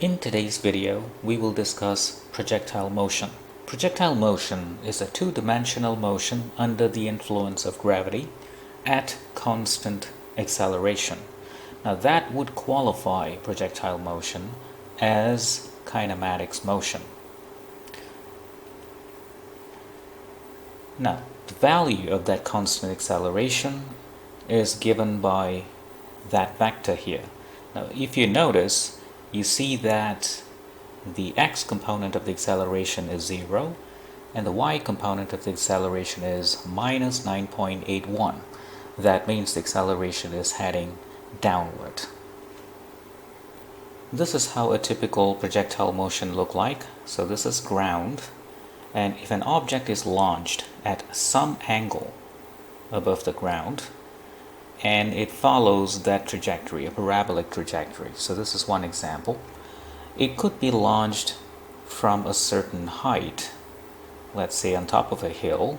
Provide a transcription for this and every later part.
In today's video, we will discuss projectile motion. Projectile motion is a two-dimensional motion under the influence of gravity at constant acceleration. Now that would qualify projectile motion as kinematics motion. Now, the value of that constant acceleration is given by that vector here. Now, if you notice, you see that the x component of the acceleration is 0 and the y component of the acceleration is minus 9.81. That means the acceleration is heading downward. This is how a typical projectile motion look like. So this is ground, and if an object is launched at some angle above the ground and it follows that trajectory, a parabolic trajectory. So this is one example. It could be launched from a certain height, let's say on top of a hill,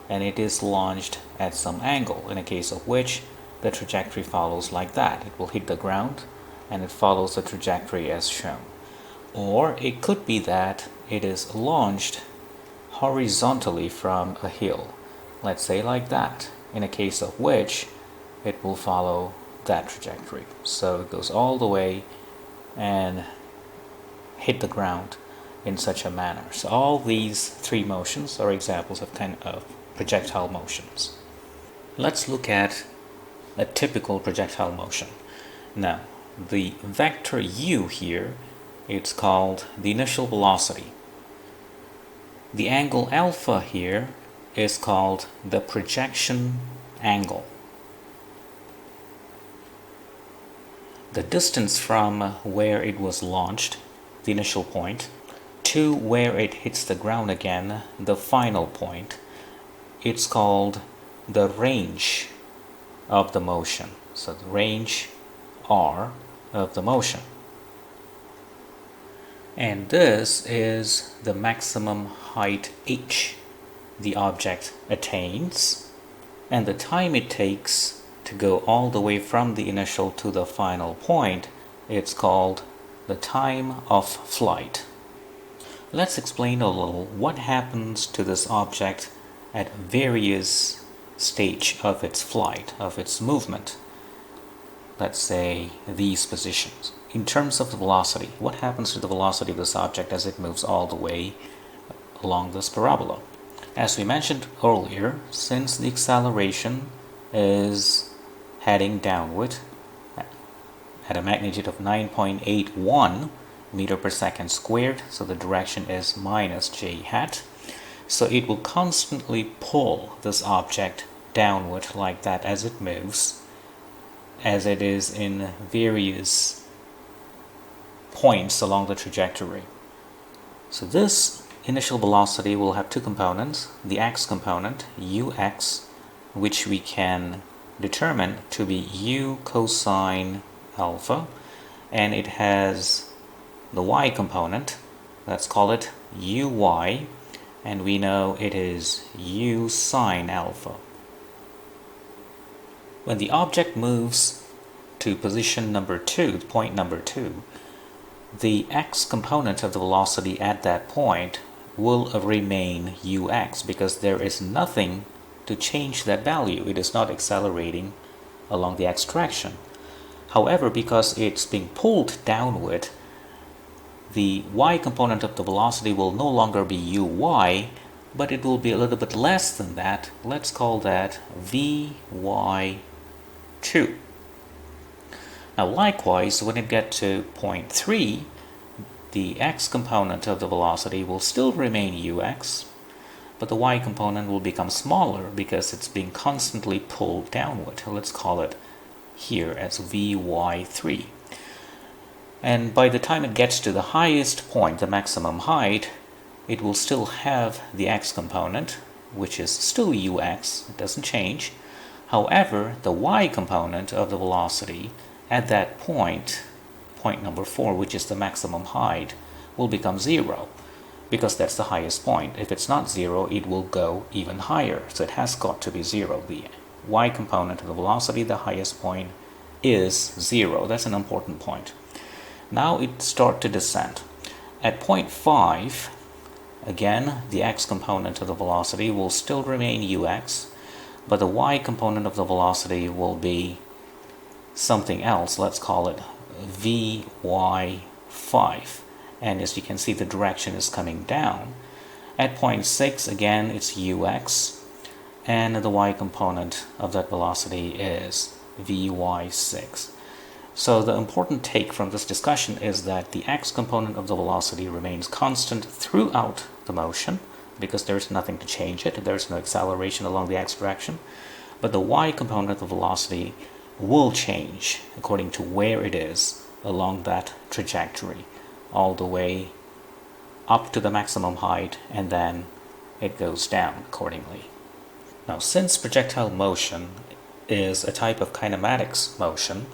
and it is launched at some angle, in a case of which the trajectory follows like that. It will hit the ground and it follows the trajectory as shown. Or it could be that it is launched horizontally from a hill, let's say like that, in a case of which it will follow that trajectory. So it goes all the way and hit the ground in such a manner. So all these three motions are examples of projectile motions. Let's look at a typical projectile motion. Now, the vector u here, it's called the initial velocity. The angle alpha here is called the projection angle. The distance from where it was launched, the initial point, to where it hits the ground again, the final point, it's called the range of the motion. So the range r of the motion. And this is the maximum height h the object attains, and the time it takes to go all the way from the initial to the final point, it's called the time of flight. Let's explain a little what happens to this object at various stage of its flight, of its movement. Let's say these positions. In terms of the velocity, what happens to the velocity of this object as it moves all the way along this parabola? As we mentioned earlier, since the acceleration is heading downward at a magnitude of 9.81 meter per second squared, so the direction is minus j hat, so it will constantly pull this object downward like that as it moves, as it is in various points along the trajectory. So this initial velocity will have two components, the x component, ux, which we can determine to be u cosine alpha, and it has the y component, let's call it uy, and we know it is u sine alpha. When the object moves to position number 2, point number 2, the x component of the velocity at that point will remain ux, because there is nothing to change that value. It is not accelerating along the x direction. However, because it's being pulled downward, the y component of the velocity will no longer be uy, but it will be a little bit less than that. Let's call that vy2. Now likewise, when it gets to point 3, the x component of the velocity will still remain ux, but the y component will become smaller because it's being constantly pulled downward. Let's call it here as vy3. And by the time it gets to the highest point, the maximum height, it will still have the x component, which is still ux, it doesn't change. However, the y component of the velocity at that point, point number 4, which is the maximum height, will become 0. Because that's the highest point. If it's not 0, it will go even higher. So it has got to be 0. The y component of the velocity, the highest point, is 0. That's an important point. Now it starts to descend. At point 5, again, the x component of the velocity will still remain ux, but the y component of the velocity will be something else. Let's call it vy5. And as you can see, the direction is coming down. At point 6, again, it's ux, and the y component of that velocity is vy6. So the important take from this discussion is that the x component of the velocity remains constant throughout the motion because there's nothing to change it. There's no acceleration along the x direction. But the y component of the velocity will change according to where it is along that trajectory, all the way up to the maximum height, and then it goes down accordingly. Now, since projectile motion is a type of kinematics motion,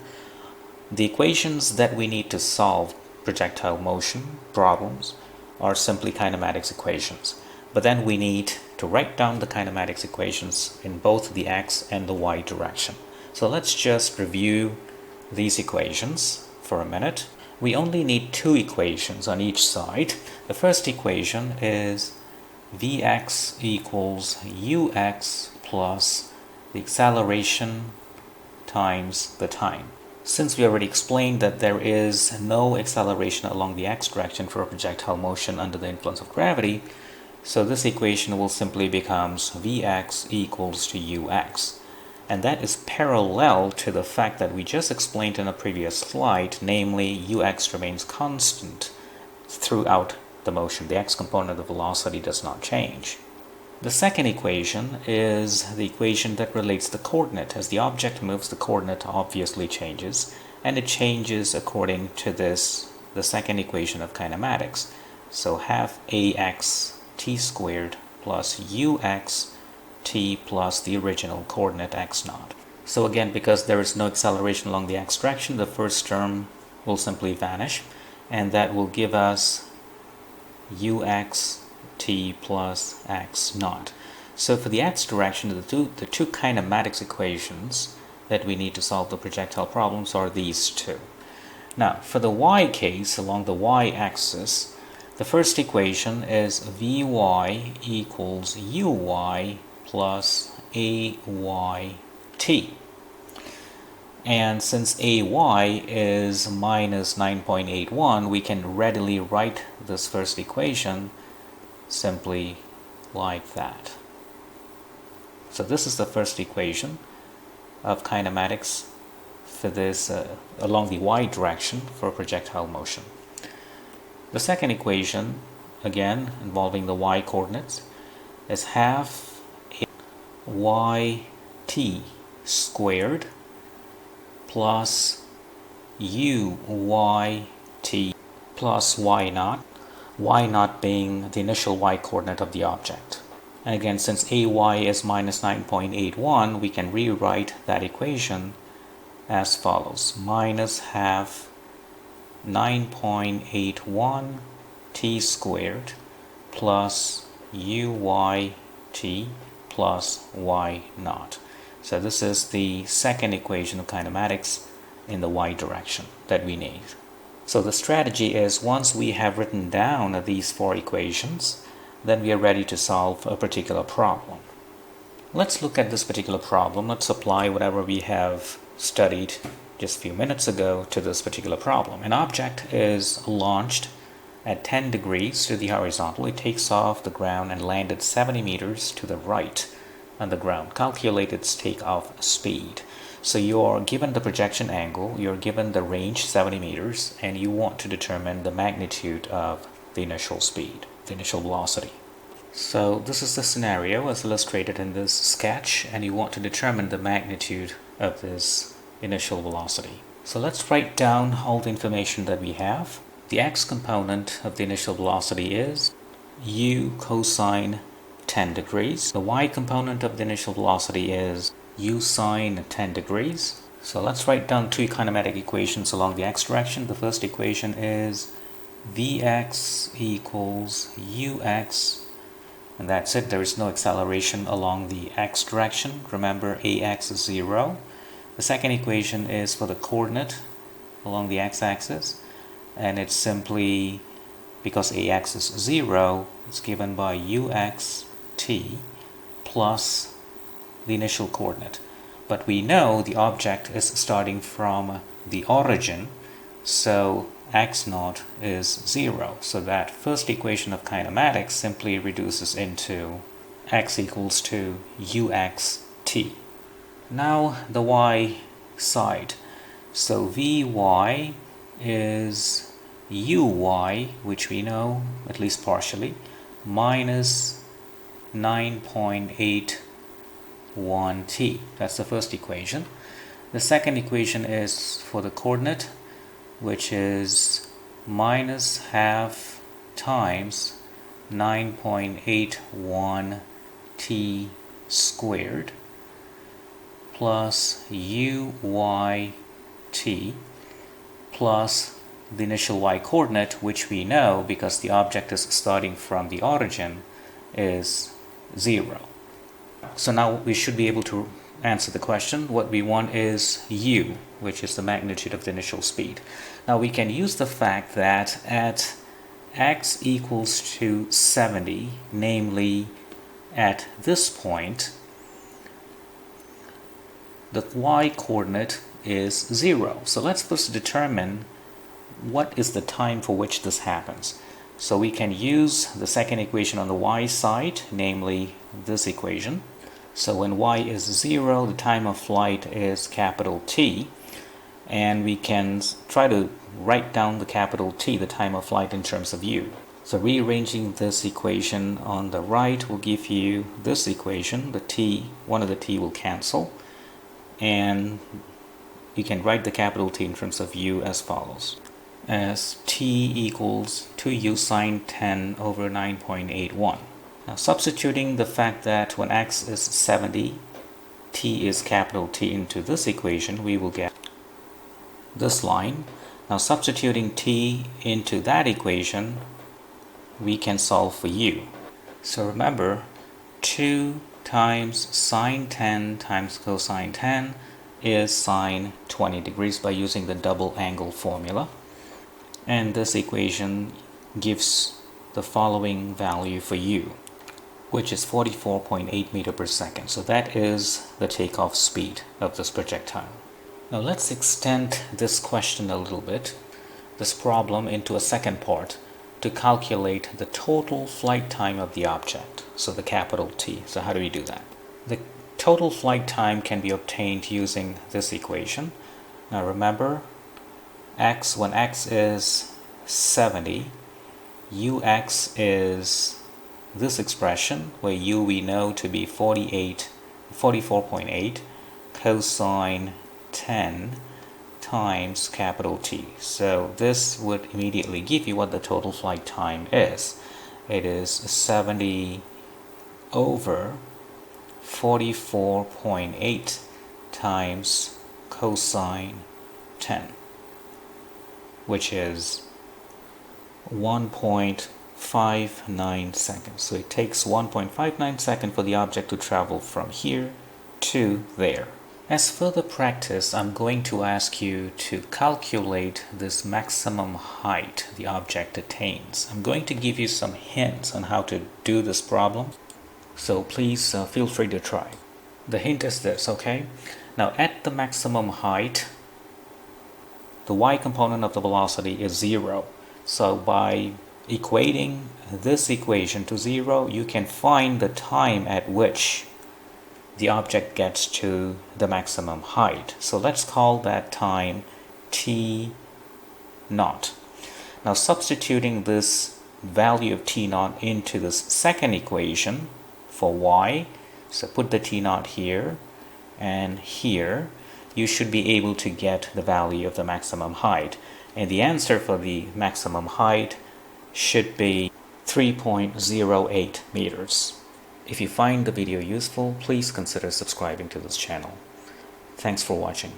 the equations that we need to solve projectile motion problems are simply kinematics equations. But then we need to write down the kinematics equations in both the x and the y direction. So let's just review these equations for a minute. We only need two equations on each side. The first equation is Vx equals ux plus the acceleration times the time. Since we already explained that there is no acceleration along the x direction for a projectile motion under the influence of gravity, so this equation will simply becomes Vx equals to ux. And that is parallel to the fact that we just explained in a previous slide, namely ux remains constant throughout the motion. The x component of the velocity does not change. The second equation is the equation that relates the coordinate. As the object moves, the coordinate obviously changes, and it changes according to this, the second equation of kinematics. So half ax t squared plus ux t plus the original coordinate x naught. So again, because there is no acceleration along the x direction, the first term will simply vanish, and that will give us ux t plus x naught. So for the x direction, the two kinematics equations that we need to solve the projectile problems are these two. Now, for the y case, along the y-axis, the first equation is Vy equals Uy plus Ayt. And since Ay is minus 9.81, we can readily write this first equation simply like that. So this is the first equation of kinematics for this along the y direction for projectile motion. The second equation, again involving the y coordinates, is half yt squared plus uyt plus y naught being the initial y coordinate of the object. And again, since ay is minus 9.81, we can rewrite that equation as follows: minus half 9.81 t squared plus uyt plus y naught. So this is the second equation of kinematics in the y direction that we need. So the strategy is, once we have written down these four equations, then we are ready to solve a particular problem. Let's look at this particular problem. Let's apply whatever we have studied just a few minutes ago to this particular problem. An object is launched at 10 degrees to the horizontal. It takes off the ground and landed 70 meters to the right on the ground. Calculate its takeoff speed. So you're given the projection angle, you're given the range 70 meters, and you want to determine the magnitude of the initial speed, the initial velocity. So this is the scenario as illustrated in this sketch, and you want to determine the magnitude of this initial velocity. So let's write down all the information that we have. The x component of the initial velocity is u cosine 10 degrees. The y component of the initial velocity is u sine 10 degrees. So let's write down two kinematic equations along the x direction. The first equation is Vx equals ux, and that's it. There is no acceleration along the x direction. Remember, ax is 0. The second equation is for the coordinate along the x-axis, and it's simply because ax is 0, it's given by ux t plus the initial coordinate. But we know the object is starting from the origin, so x naught is 0. So that first equation of kinematics simply reduces into x equals to ux t. Now the y side. So vy is uy, which we know at least partially, minus 9.81t. That's the first equation. The second equation is for the coordinate, which is minus half times 9.81t squared plus uyt plus the initial y coordinate, which we know because the object is starting from the origin, is 0. So now we should be able to answer the question. What we want is u, which is the magnitude of the initial speed. Now we can use the fact that at x equals to 70, namely at this point, the y coordinate is 0. So let's first determine what is the time for which this happens. So we can use the second equation on the y side, namely this equation. So when y is 0, the time of flight is capital T, and we can try to write down the capital T, the time of flight, in terms of u. So rearranging this equation on the right will give you this equation. The t, one of the t will cancel, and you can write the capital T in terms of u as follows, as t equals 2u sine 10 over 9.81. Now substituting the fact that when x is 70, t is capital T into this equation, we will get this line. Now substituting t into that equation, we can solve for u. So remember, 2 times sine 10 times cosine 10 is sine 20 degrees by using the double angle formula. And this equation gives the following value for u, which is 44.8 meters per second. So that is the takeoff speed of this projectile. Now let's extend this question a little bit, this problem, into a second part to calculate the total flight time of the object, so the capital T. So how do we do that? The total flight time can be obtained using this equation. Now remember, when x is 70, ux is this expression, where u we know to be 44.8 cosine 10 times capital T. So this would immediately give you what the total flight time is. It is 70 over 44.8 times cosine 10, which is 1.59 seconds. So it takes 1.59 seconds for the object to travel from here to there. As further practice, I'm going to ask you to calculate this maximum height the object attains. I'm going to give you some hints on how to do this problem, so please feel free to try. The hint is this, okay? Now at the maximum height, the y component of the velocity is 0. So by equating this equation to 0, you can find the time at which the object gets to the maximum height. So let's call that time t naught. Now substituting this value of t naught into this second equation for y, so put the t naught here and here, you should be able to get the value of the maximum height. And the answer for the maximum height should be 3.08 meters. If you find the video useful, please consider subscribing to this channel. Thanks for watching.